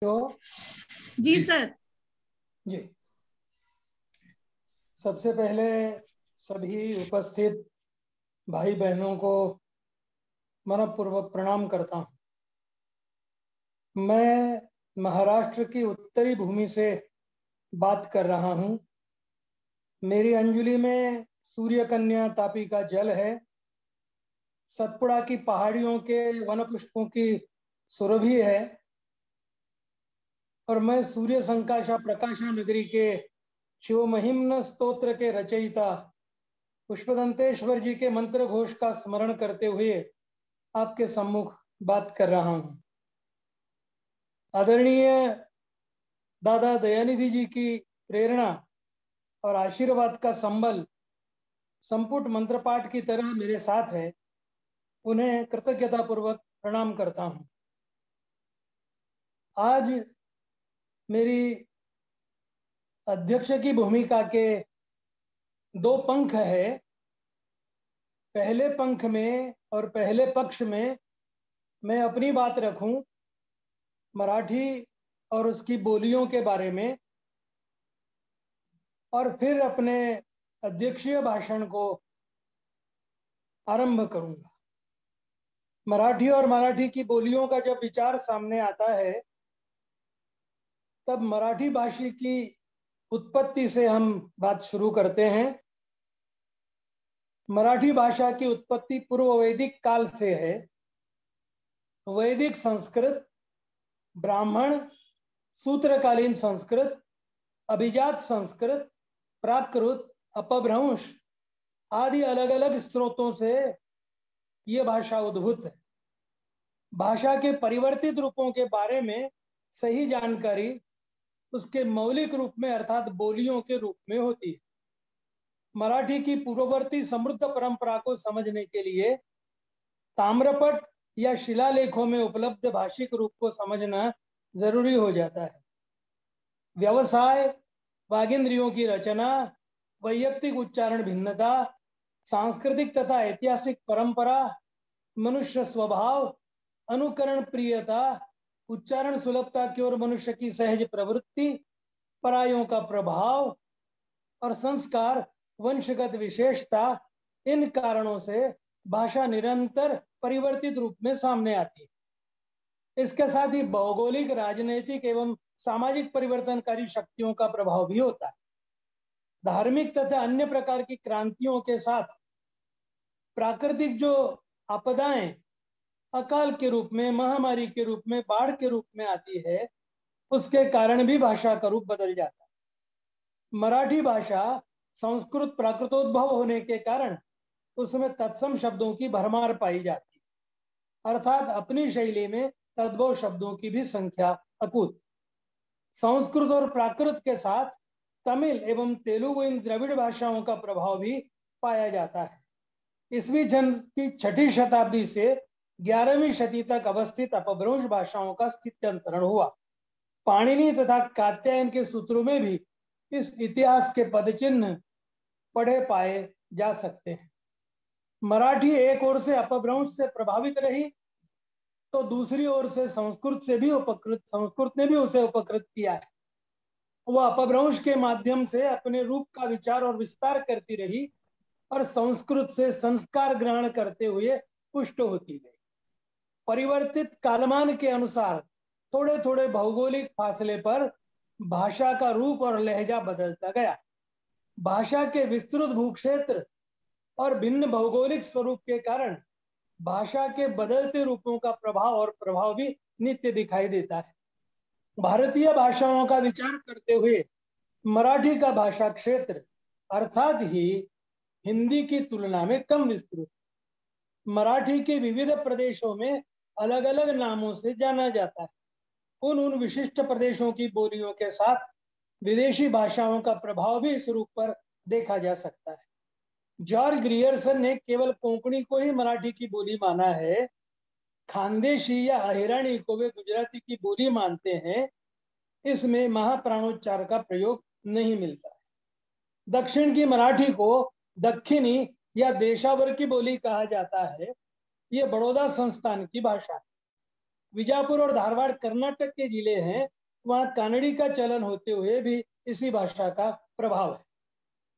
हो? जी सर। जी, सबसे पहले सभी उपस्थित भाई बहनों को मनपूर्वक प्रणाम करता हूँ। मैं महाराष्ट्र की उत्तरी भूमि से बात कर रहा हूँ। मेरी अंजुलि में सूर्य कन्या तापी का जल है। सतपुड़ा की पहाड़ियों के वन पुष्पों की सुरभि है और मैं सूर्य संकाशा प्रकाशा नगरी के शिव महिम्न स्तोत्र के रचयिता पुष्पदंतेश्वर जी के मंत्र घोष का स्मरण करते हुए आपके सम्मुख बात कर रहा हूँ। आदरणीय दादा दयानिधि जी की प्रेरणा और आशीर्वाद का संबल संपुट मंत्रपाठ की तरह मेरे साथ है। उन्हें कृतज्ञता पूर्वक प्रणाम करता हूँ। आज मेरी अध्यक्ष की भूमिका के दो पंख है। पहले पंख में और पहले पक्ष में मैं अपनी बात रखूं मराठी और उसकी बोलियों के बारे में, और फिर अपने अध्यक्षीय भाषण को आरंभ करूंगा। मराठी और मराठी की बोलियों का जब विचार सामने आता है तब मराठी भाषा की उत्पत्ति से हम बात शुरू करते हैं। मराठी भाषा की उत्पत्ति पूर्व वैदिक काल से है। वैदिक संस्कृत, ब्राह्मण, सूत्रकालीन संस्कृत, अभिजात संस्कृत, प्राकृत, अपभ्रंश आदि अलग अलग स्रोतों से यह भाषा उद्भूत है। भाषा के परिवर्तित रूपों के बारे में सही जानकारी उसके मौलिक रूप में अर्थात बोलियों के रूप में होती है। मराठी की पूर्ववर्ती समृद्ध परंपरा को समझने के लिए ताम्रपट या शिलालेखों में उपलब्ध भाषिक रूप को समझना जरूरी हो जाता है। व्यवसाय, वागिंद्रियों की रचना, वैयक्तिक उच्चारण भिन्नता, सांस्कृतिक तथा ऐतिहासिक परंपरा, मनुष्य स्वभाव, अनुकरण प्रियता, उच्चारण सुलभता की ओर मनुष्य की सहज प्रवृत्ति, परायों का प्रभाव और संस्कार, वंशगत विशेषता, इन कारणों से भाषा निरंतर परिवर्तित रूप में सामने आती है। इसके साथ ही भौगोलिक, राजनीतिक एवं सामाजिक परिवर्तनकारी शक्तियों का प्रभाव भी होता है। धार्मिक तथा अन्य प्रकार की क्रांतियों के साथ प्राकृतिक जो आपदाएं अकाल के रूप में, महामारी के रूप में, बाढ़ के रूप में आती है, उसके कारण भी भाषा का रूप बदल जाता है। मराठी भाषा संस्कृत प्राकृतोद्भव होने के कारण उसमें तत्सम शब्दों की भरमार पाई जाती है, अर्थात अपनी शैली में तद्भव शब्दों की भी संख्या अकूत। संस्कृत और प्राकृत के साथ तमिल एवं तेलुगु इन द्रविड़ भाषाओं का प्रभाव भी पाया जाता है। ईस्वी सन की 6ठी शताब्दी से 11वीं शती तक अवस्थित अपभ्रंश भाषाओं का स्थित्यंतरण हुआ। पाणिनि तथा कात्यायन के सूत्रों में भी इस इतिहास के पदचिन्ह पढ़े पाए जा सकते हैं। मराठी एक ओर से अपभ्रंश से प्रभावित रही तो दूसरी ओर से संस्कृत ने भी उसे उपकृत किया है। वह अपभ्रंश के माध्यम से अपने रूप का विचार और विस्तार करती रही और संस्कृत से संस्कार ग्रहण करते हुए पुष्ट होती गई। परिवर्तित कालमान के अनुसार थोड़े थोड़े भौगोलिक फासले पर भाषा का रूप और लहजा बदलता गया। भाषा के विस्तृत भूक्षेत्र और भिन्न भौगोलिक स्वरूप के कारण भाषा के बदलते रूपों का प्रभाव भी नित्य दिखाई देता है। भारतीय भाषाओं का विचार करते हुए मराठी का भाषा क्षेत्र अर्थात ही हिंदी की तुलना में कम विस्तृत। मराठी के विविध प्रदेशों में अलग अलग नामों से जाना जाता है। उन विशिष्ट प्रदेशों की बोलियों के साथ विदेशी भाषाओं का प्रभाव भी इस रूप पर देखा जा सकता है। जॉर्ज ग्रियर्सन ने केवल कोंकणी को ही मराठी की बोली माना है। खानदेशी या अहिराणी को वे गुजराती की बोली मानते हैं। इसमें महाप्राणोच्चार का प्रयोग नहीं मिलता है। दक्षिण की मराठी को दक्षिणी या देशावर की बोली कहा जाता है। यह बड़ौदा संस्थान की भाषा है। विजापुर और धारवाड़ कर्नाटक के जिले हैं वहां कानड़ी का चलन होते हुए भी इसी भाषा का प्रभाव है।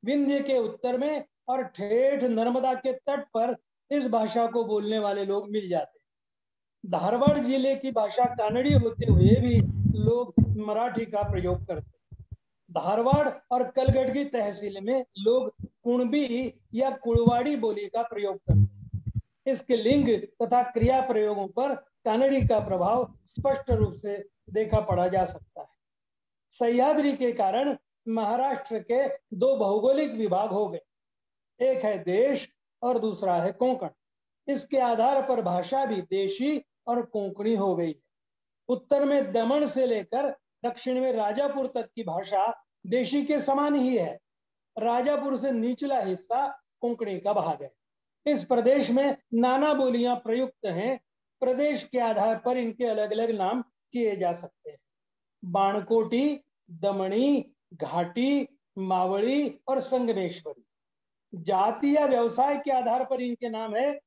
विंध्य के उत्तर में और ठेठ नर्मदा के तट पर इस भाषा को बोलने वाले लोग मिल जाते हैं। धारवाड़ जिले की भाषा कानड़ी होते हुए भी लोग मराठी का प्रयोग करते हैं। धारवाड़ और कलगढ़ की तहसील में लोग कुणबी या कुड़वाड़ी बोली का प्रयोग करते हैं। इसके लिंग तथा क्रिया प्रयोगों पर कानड़ी का प्रभाव स्पष्ट रूप से देखा पड़ा जा सकता है। सह्याद्री के कारण महाराष्ट्र के दो भौगोलिक विभाग हो गए, एक है देश और दूसरा है कोंकण। इसके आधार पर भाषा भी देशी और कोंकणी हो गई है। उत्तर में दमन से लेकर दक्षिण में राजापुर तक की भाषा देशी के समान ही है। राजापुर से निचला हिस्सा कोंकणी का भाग है। इस प्रदेश में नाना बोलियां प्रयुक्त हैं। प्रदेश के आधार पर इनके अलग अलग नाम किए जा सकते हैं। बाणकोटी, दमनी, घाटी, मावड़ी और संगमेश्वरी। जाति या व्यवसाय के आधार पर इनके नाम है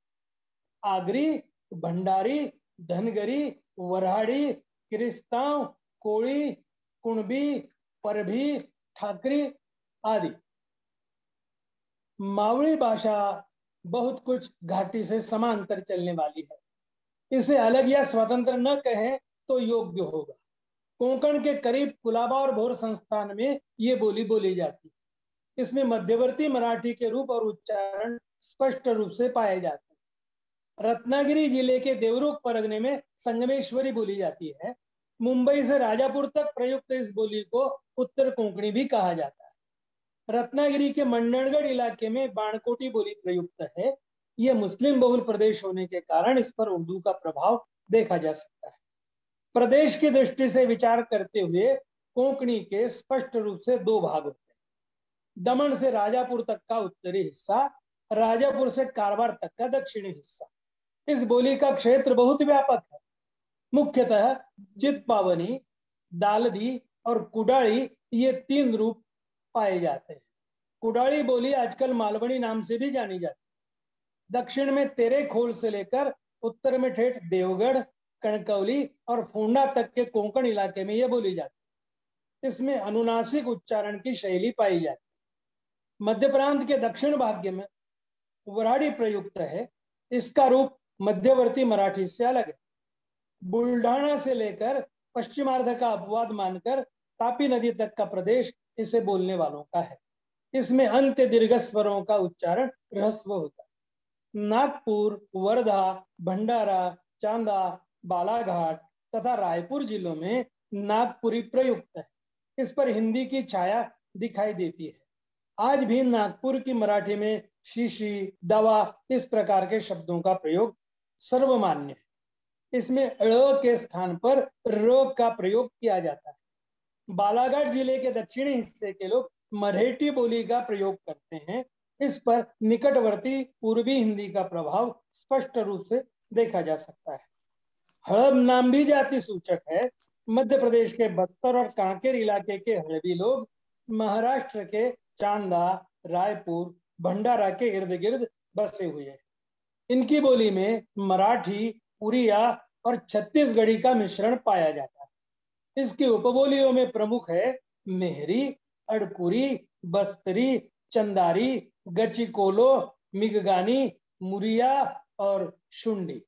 आगरी, भंडारी, धनगरी, वराड़ी, किरिस्तांव, कोड़ी, कुणबी, परभी, ठाकरी आदि। मावड़ी भाषा बहुत कुछ घाटी से समांतर चलने वाली है। इसे अलग या स्वतंत्र न कहें तो योग्य होगा। कोंकण के करीब कुलाबा और भोर संस्थान में ये बोली बोली जाती है। इसमें मध्यवर्ती मराठी के रूप और उच्चारण स्पष्ट रूप से पाए जाते हैं। रत्नागिरी जिले के देवरुख परगने में संगमेश्वरी बोली जाती है। मुंबई से राजापुर तक प्रयुक्त इस बोली को उत्तर कोंकणी भी कहा जाता है। रत्नागिरी के मंडणगढ़ इलाके में बाणकोटी बोली प्रयुक्त है। यह मुस्लिम बहुल प्रदेश होने के कारण इस पर उर्दू का प्रभाव देखा जा सकता है। प्रदेश की दृष्टि से विचार करते हुए कोंकणी के स्पष्ट रूप से दो भाग होते हैं। दमन से राजापुर तक का उत्तरी हिस्सा, राजापुर से कारवार तक का दक्षिणी हिस्सा। इस बोली का क्षेत्र बहुत व्यापक है। मुख्यतः चितपावनी, दालदी और कुडाली ये तीन रूप पाए जाते हैं। कुडाली बोली आजकल मालवणी नाम से भी जानी जाती है। दक्षिण में तेरेखोल से लेकर उत्तर में ठेठ देवगढ़, कणकौली और फोंडा तक के कोंकण इलाके में यह बोली जाती है। इसमें अनुनासिक उच्चारण की शैली पाई जाती है। मध्य प्रांत के दक्षिण भाग में वराड़ी प्रयुक्त है। इसका रूप मध्यवर्ती मराठी से अलग है। बुल्ढाना से लेकर पश्चिमार्ध का अपवाद मानकर तापी नदी तक का प्रदेश इसे बोलने वालों का है। इसमें अंत्य दीर्घ स्वरों का उच्चारण ह्रस्व होता है। नागपुर, वर्धा, भंडारा, चांदा, बालाघाट तथा रायपुर जिलों में नागपुरी प्रयुक्त है। इस पर हिंदी की छाया दिखाई देती है। आज भी नागपुर की मराठी में शीशी, दवा इस प्रकार के शब्दों का प्रयोग सर्वमान्य है। इसमें ळ के स्थान पर र का प्रयोग किया जाता है। बालाघाट जिले के दक्षिणी हिस्से के लोग मराठी बोली का प्रयोग करते हैं। इस पर निकटवर्ती पूर्वी हिंदी का प्रभाव स्पष्ट रूप से देखा जा सकता है। हड़ब नाम भी जाति सूचक है। मध्य प्रदेश के बस्तर और कांकेर इलाके के हड़बी लोग महाराष्ट्र के चांदा, रायपुर, भंडारा के इर्द गिर्द बसे हुए हैं। इनकी बोली में मराठी, उड़िया और छत्तीसगढ़ी का मिश्रण पाया जाता है। इसकी उपबोलियों में प्रमुख है मेहरी, अड़कुरी, बस्तरी, चंदारी, गचिकोलो, मिगगानी, मुरिया और शुंडी।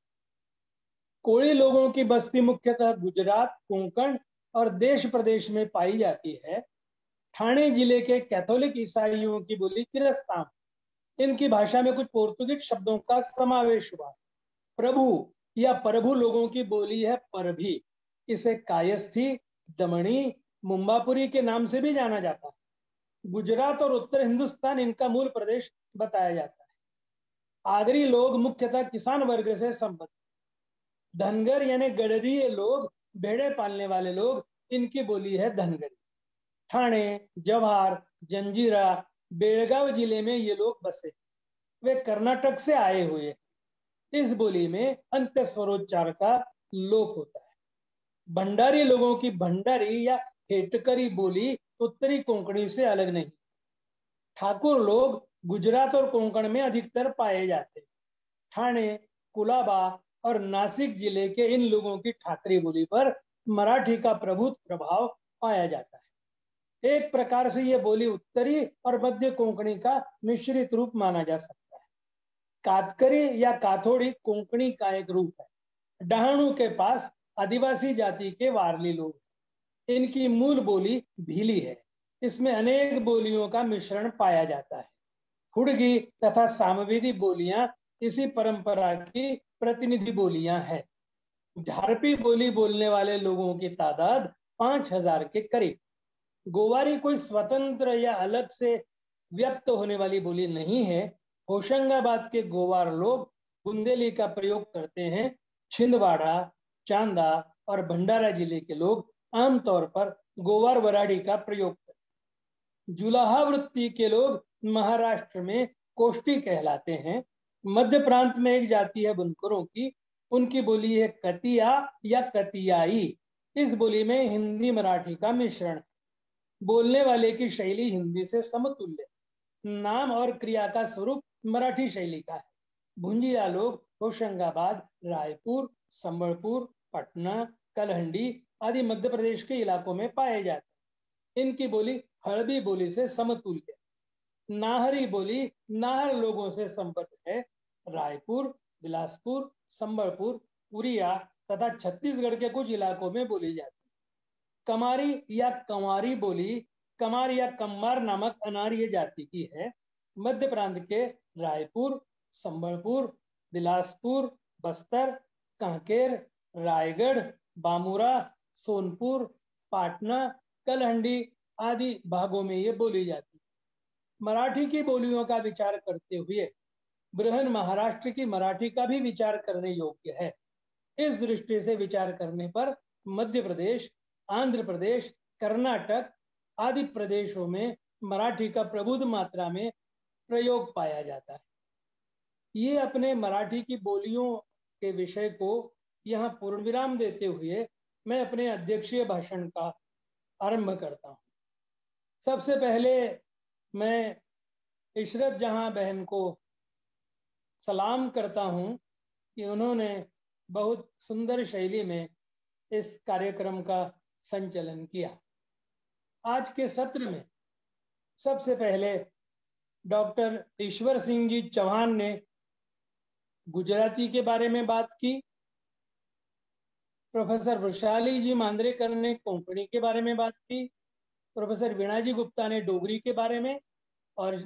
कोળી लोगों की बस्ती मुख्यतः गुजरात, कोंकण और देश प्रदेश में पाई जाती है। ठाणे जिले के कैथोलिक ईसाइयों की बोली किरस्तान। इनकी भाषा में कुछ पोर्तुगीज शब्दों का समावेश हुआ। प्रभु या प्रभु लोगों की बोली है परभी। इसे कायस्थी, दमनी, मुंबापुरी के नाम से भी जाना जाता है। गुजरात और उत्तर हिंदुस्तान इनका मूल प्रदेश बताया जाता है। आगरी लोग मुख्यतः किसान वर्ग से संबंधित। धनगर यानी गडरिये लोग, भेड़े पालने वाले लोग, इनकी बोली है धनगरी। ठाणे, जवाहर, जंजीरा, बेलगांव जिले में ये लोग बसे। वे कर्नाटक से आए हुए। इस बोली में अंत्य स्वरोच्चार का लोप होता है। भंडारी लोगों की भंडारी या हेटकरी बोली उत्तरी कोंकणी से अलग नहीं। ठाकुर लोग गुजरात और कोंकण में अधिकतर पाए जाते। ठाणे, कुलाबा और नासिक जिले के इन लोगों की ठाकरी बोली पर मराठी का प्रभुत्व प्रभाव पाया जाता है। एक प्रकार से यह बोली उत्तरी और मध्य कोंकणी का मिश्रित रूप माना जा सकता है। कातकरी या काथोड़ी कोंकणी का एक रूप है। डहाणू के पास आदिवासी जाति के वारली लोग, इनकी मूल बोली भीली है। इसमें अनेक बोलियों का मिश्रण पाया जाता है। हुड़गी तथा सामवेदी बोलियां इसी परंपरा की प्रतिनिधि बोलियां हैं। झारपी बोली बोलने वाले लोगों की तादाद 5000 के करीब। गोवारी कोई स्वतंत्र या अलग से व्यक्त होने वाली बोली नहीं है। होशंगाबाद के गोवार लोग बुंदेली का प्रयोग करते हैं। छिंदवाड़ा, चांदा और भंडारा जिले के लोग आमतौर पर गोवार वराड़ी का प्रयोग करते हैं। जुलाहा वृत्ति के लोग महाराष्ट्र में कोष्टी कहलाते हैं। मध्य प्रांत में एक जाति है बुनकरों की, उनकी बोली है कतिया या कतियाई। इस बोली में हिंदी मराठी का मिश्रण है। बोलने वाले की शैली हिंदी से समतुल्य, नाम और क्रिया का स्वरूप मराठी शैली का है। भुंजिया लोग होशंगाबाद, रायपुर, संबलपुर, पटना, कलहंडी आदि मध्य प्रदेश के इलाकों में पाए जाते हैं। इनकी बोली हड़बी बोली से समतुल्य। नाहरी बोली नाहर लोगों से संबद्ध है। रायपुर, बिलासपुर, संबलपुर, उड़िया तथा छत्तीसगढ़ के कुछ इलाकों में बोली जाती है। कमारी या कंवारी बोली कमार या कम्मार नामक अनार्य जाति की है। मध्य प्रांत के रायपुर, संबलपुर, बिलासपुर, बस्तर, कांकेर, रायगढ़, बामूरा, सोनपुर, पाटना, कलहंडी आदि भागों में ये बोली जाती है। मराठी की बोलियों का विचार करते हुए बृहन महाराष्ट्र की मराठी का भी विचार करने योग्य है। इस दृष्टि से विचार करने पर मध्य प्रदेश, आंध्र प्रदेश, कर्नाटक आदि प्रदेशों में मराठी का प्रबुद्ध मात्रा में प्रयोग पाया जाता है। ये अपने मराठी की बोलियों के विषय को यहाँ पूर्ण विराम देते हुए मैं अपने अध्यक्षीय भाषण का आरंभ करता हूँ। सबसे पहले मैं इशरत जहां बहन को सलाम करता हूं कि उन्होंने बहुत सुंदर शैली में इस कार्यक्रम का संचालन किया। आज के सत्र में सबसे पहले डॉक्टर ईश्वर सिंह जी चौहान ने गुजराती के बारे में बात की। प्रोफेसर वृषाली जी मांद्रेकर ने कोंकणी के बारे में बात की। प्रोफेसर वीणा जी गुप्ता ने डोगरी के बारे में और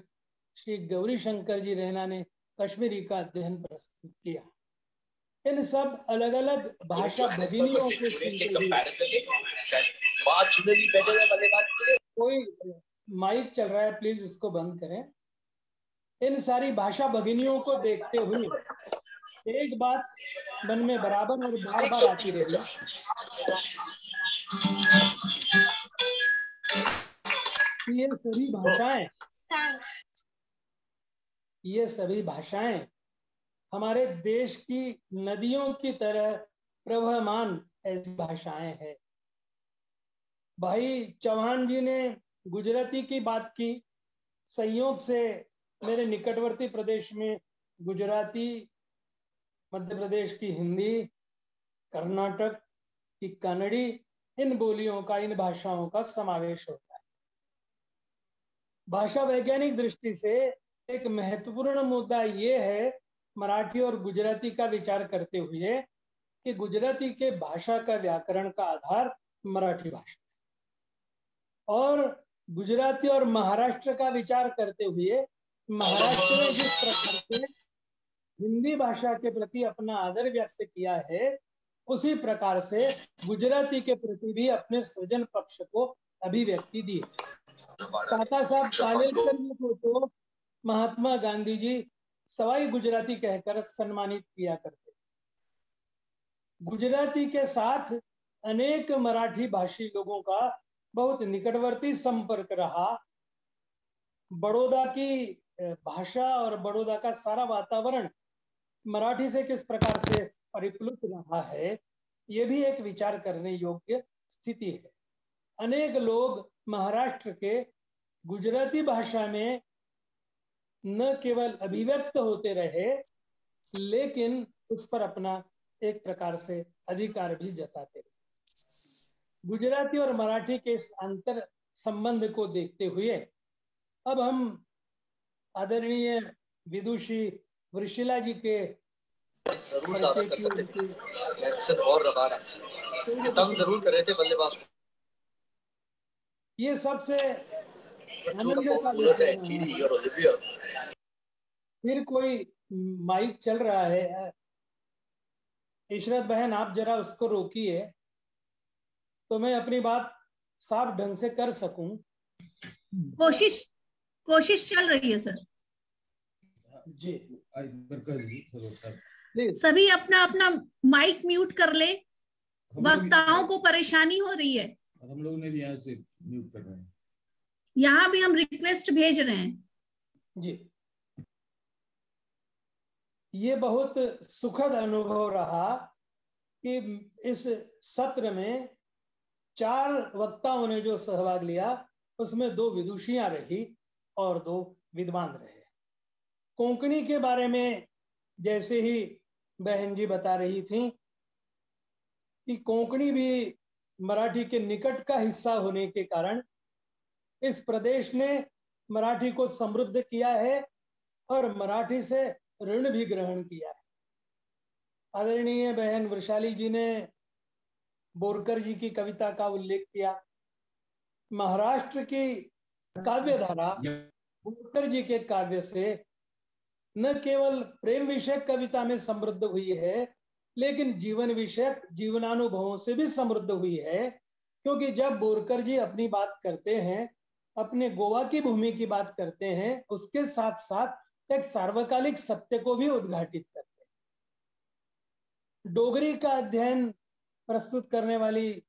श्री गौरी शंकर जी रैना ने कश्मीरी का अध्ययन प्रस्तुत किया। इन सब अलग अलग भाषा भगिनियों के कोई माइक चल रहा है, प्लीज इसको बंद करें। इन सारी भाषा भगिनियों को देखते हुए एक बात मन में बराबर और बार बार आती रही, ये सभी भाषाएं हमारे देश की नदियों की तरह प्रवहमान ऐसी भाषाएं हैं। भाई चौहान जी ने गुजराती की बात की। संयोग से मेरे निकटवर्ती प्रदेश में गुजराती, मध्य प्रदेश की हिंदी, कर्नाटक की कन्नड़ी, इन बोलियों का, इन भाषाओं का समावेश होता है। भाषा वैज्ञानिक दृष्टि से एक महत्वपूर्ण मुद्दा ये है मराठी और गुजराती का विचार करते हुए कि गुजराती के भाषा का व्याकरण का आधार मराठी भाषा है, और गुजराती और महाराष्ट्र का विचार करते हुए महाराष्ट्र ने जिस प्रकार से हिंदी भाषा के प्रति अपना आदर व्यक्त किया है, उसी प्रकार से गुजराती के प्रति भी अपने सृजन पक्ष को अभिव्यक्ति दी है। काका साहब कालेलकर जी को तो महात्मा गांधी जी सवाई गुजराती कहकर सम्मानित किया करते। गुजराती के साथ अनेक मराठी भाषी लोगों का बहुत निकटवर्ती संपर्क रहा। बड़ौदा की भाषा और बड़ौदा का सारा वातावरण मराठी से किस प्रकार से परिप्लुत रहा है, ये भी एक विचार करने योग्य स्थिति है। अनेक लोग महाराष्ट्र के गुजराती भाषा में न केवल अभिव्यक्त होते रहे, लेकिन उस पर अपना एक प्रकार से अधिकार भी जताते रहे। गुजराती और मराठी के इस अंतर संबंध को देखते हुए अब हम आदरणीय विदुषी वृषिला जी के जरूर ज्यादा कर सकते थे, एक्शन और रबार एक्शन जरूर कर रहे थे बल्लेबाज। ये सबसे आनंद का विषय। फिर कोई माइक चल रहा है, इशरत बहन आप जरा उसको रोकिए तो मैं अपनी बात साफ ढंग से कर सकूं। कोशिश चल रही है सर जी। सभी अपना अपना माइक म्यूट कर ले, वक्ताओं को परेशानी हो रही है। हम लोग ने भी यहाँ से म्यूट कर रहे हैं, यहाँ भी हम रिक्वेस्ट भेज रहे हैं जी। ये बहुत सुखद अनुभव रहा कि इस सत्र में 4 वक्ताओं ने जो सहभाग लिया उसमें 2 विदुषियां रही और 2 विद्वान रहे। कोंकणी के बारे में जैसे ही बहन जी बता रही थी कि कोंकणी भी मराठी के निकट का हिस्सा होने के कारण इस प्रदेश ने मराठी को समृद्ध किया है और मराठी से ऋण भी ग्रहण किया है। आदरणीय बहन वृषाली जी ने बोरकर जी की कविता का उल्लेख किया। महाराष्ट्र की काव्य धारा बोरकर जी के काव्य से न केवल प्रेम विषयक कविता में समृद्ध हुई है लेकिन जीवन विषयक जीवनानुभवों से भी समृद्ध हुई है, क्योंकि जब बोरकर जी अपनी बात करते हैं, अपने गोवा की भूमि की बात करते हैं, उसके साथ साथ एक सार्वकालिक सत्य को भी उद्घाटित करते हैं। डोगरी का अध्ययन प्रस्तुत करने वाली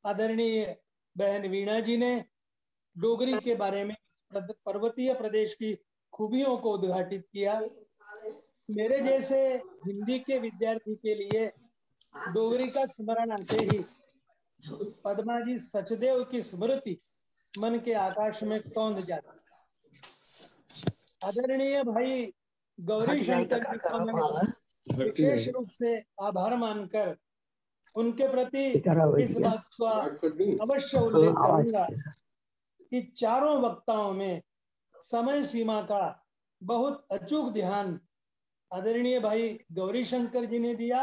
आदरणीय बहन वीणा जी ने डोगरी के बारे में पर्वतीय प्रदेश की खूबियों को उद्घाटित किया। मेरे जैसे हिंदी के विद्यार्थी के लिए डोगरी का स्मरण आते ही पद्मा जी सचदेव की स्मृति मन के आकाश में कौंध जाती। आदरणीय भाई गौरी शंकर जी का मैं विशेष रूप से आभार मानकर उनके प्रति इस बात का अवश्य उल्लेख करूंगा कि चारों वक्ताओं में समय सीमा का बहुत अचूक ध्यान आदरणीय भाई गौरी शंकर जी ने दिया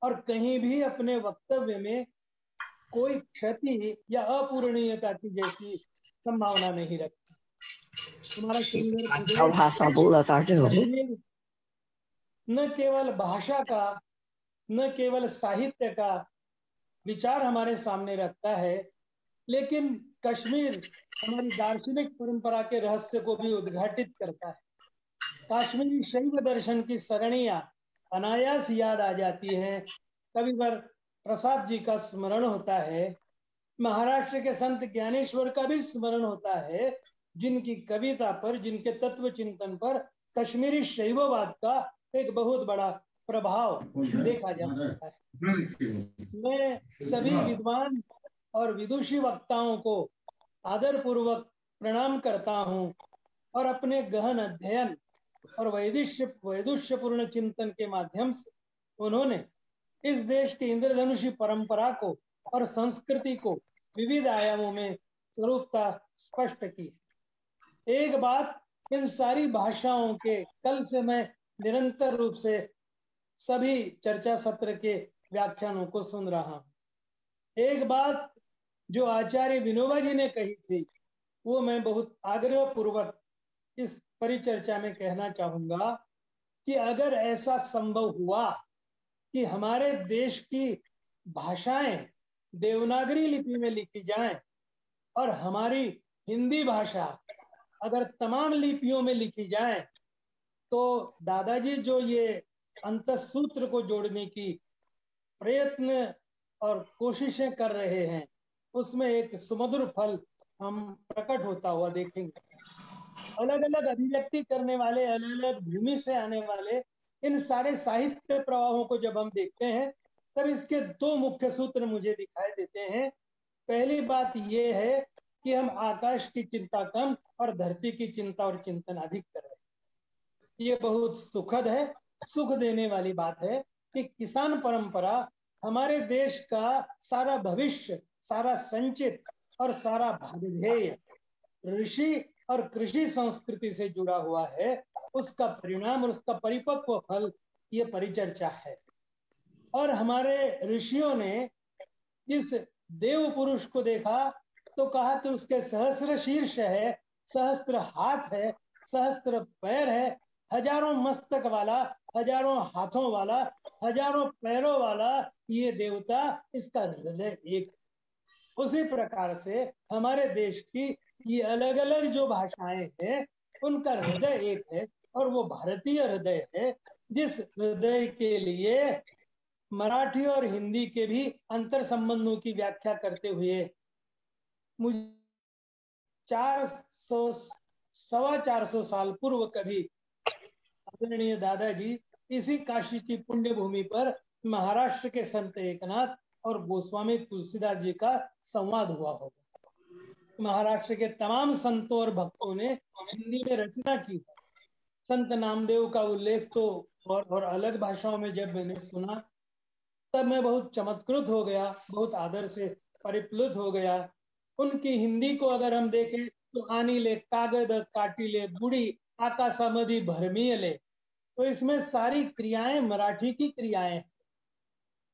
और कहीं भी अपने वक्तव्य में कोई क्षति या अपूरणीयता की जैसी संभावना नहीं रखी। हमारा सुंदर भाषा बोला न केवल भाषा का न केवल साहित्य का विचार हमारे सामने रखता है, लेकिन कश्मीर हमारी दार्शनिक परंपरा के रहस्य को भी उद्घाटित करता है। काश्मीरी शैव दर्शन की सरणियां अनायास याद आ जाती हैं। कविवर प्रसाद जी का स्मरण होता है, महाराष्ट्र के संत ज्ञानेश्वर का भी स्मरण होता है, जिनकी कविता पर, जिनके तत्व चिंतन पर कश्मीरी शैववाद का एक बहुत बड़ा प्रभाव देखा जा सकता है। मैं सभी विद्वान और विदुषी वक्ताओं को आदर पूर्वक प्रणाम करता हूं और अपने गहन अध्ययन और वैदुष्यपूर्ण चिंतन के माध्यम से उन्होंने इस देश की इंद्रधनुषी परंपरा को और संस्कृति को विविध आयामों में स्वरूपता स्पष्ट की। एक बात, इन सारी भाषाओं के कल से मैं निरंतर रूप से सभी चर्चा सत्र के व्याख्यानों को सुन रहा हूं। एक बात जो आचार्य विनोबा जी ने कही थी वो मैं बहुत आग्रह पूर्वक इस परिचर्चा में कहना चाहूंगा कि अगर ऐसा संभव हुआ कि हमारे देश की भाषाएं देवनागरी लिपि में लिखी जाएं और हमारी हिंदी भाषा अगर तमाम लिपियों में लिखी जाए, तो दादाजी जो ये अंतसूत्र को जोड़ने की प्रयत्न और कोशिशें कर रहे हैं उसमें एक सुमधुर फल हम प्रकट होता हुआ देखेंगे। अलग अलग अभिव्यक्ति करने वाले, अलग अलग भूमि से आने वाले इन सारे साहित्य प्रवाहों को जब हम देखते हैं तब इसके 2 मुख्य सूत्र मुझे दिखाई देते हैं। पहली बात यह है कि हम आकाश की चिंता कम और धरती की चिंता और चिंतन अधिक कर रहे हैं। ये बहुत सुखद है, सुख देने वाली बात है कि किसान परंपरा हमारे देश का सारा भविष्य सारा संचित और सारा भागधेय ऋषि और कृषि संस्कृति से जुड़ा हुआ है, उसका परिणाम और उसका परिपक्व फल ये परिचर्चा है। और हमारे ऋषियों ने जिस देव पुरुष को देखा तो कहा कि उसके सहस्र शीर्ष है, सहस्त्र हाथ है, सहस्त्र पैर है, हजारों मस्तक वाला, हजारों हाथों वाला, हजारों पैरों वाला ये देवता, इसका हृदय एक। उसी प्रकार से हमारे देश की ये अलग अलग जो भाषाएं हैं उनका हृदय एक है, और वो भारतीय हृदय है, जिस हृदय के लिए मराठी और हिंदी के भी अंतर संबंधों की व्याख्या करते हुए मुझे 400 साल पूर्व कभी आदरणीय दादाजी इसी काशी की पुण्य भूमि पर महाराष्ट्र के संत एकनाथ और गोस्वामी तुलसीदास जी का संवाद हुआ होगा। महाराष्ट्र के तमाम संतों और भक्तों ने हिंदी में रचना की। संत नामदेव का उल्लेख तो और अलग भाषाओं में जब मैंने सुना तब मैं बहुत चमत्कृत हो गया, बहुत आदर से परिप्लुत हो गया। उनकी हिंदी को अगर हम देखें तो आनीले कागद काटीले गुड़ी आकाशामधी भरमीले, तो इसमें सारी क्रियाएं मराठी की क्रियाएं हैं,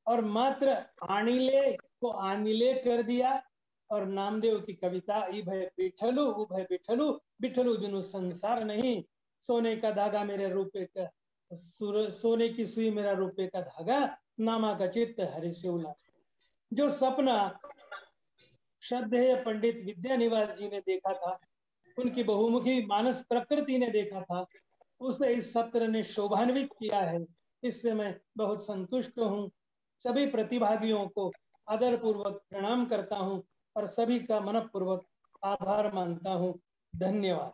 और मात्र आणीले को आनीले कर दिया। और नामदेव की कविता इभय पिठलू उभय पिठलू बिठलू बिनु संसार नहीं, सोने का धागा मेरे रुपए का सोने की सुई मेरा रुपए का धागा, नामा का चित्त हरि से उल्लास। जो सपना श्रद्धेय पंडित विद्यानिवास जी ने देखा था, उनकी बहुमुखी मानस प्रकृति ने देखा था, उसे इस सत्र ने शोभान्वित किया है। इससे मैं बहुत संतुष्ट हूँ। सभी प्रतिभागियों को आदर पूर्वक प्रणाम करता हूँ और सभी का मनपूर्वक आभार मानता हूँ। धन्यवाद।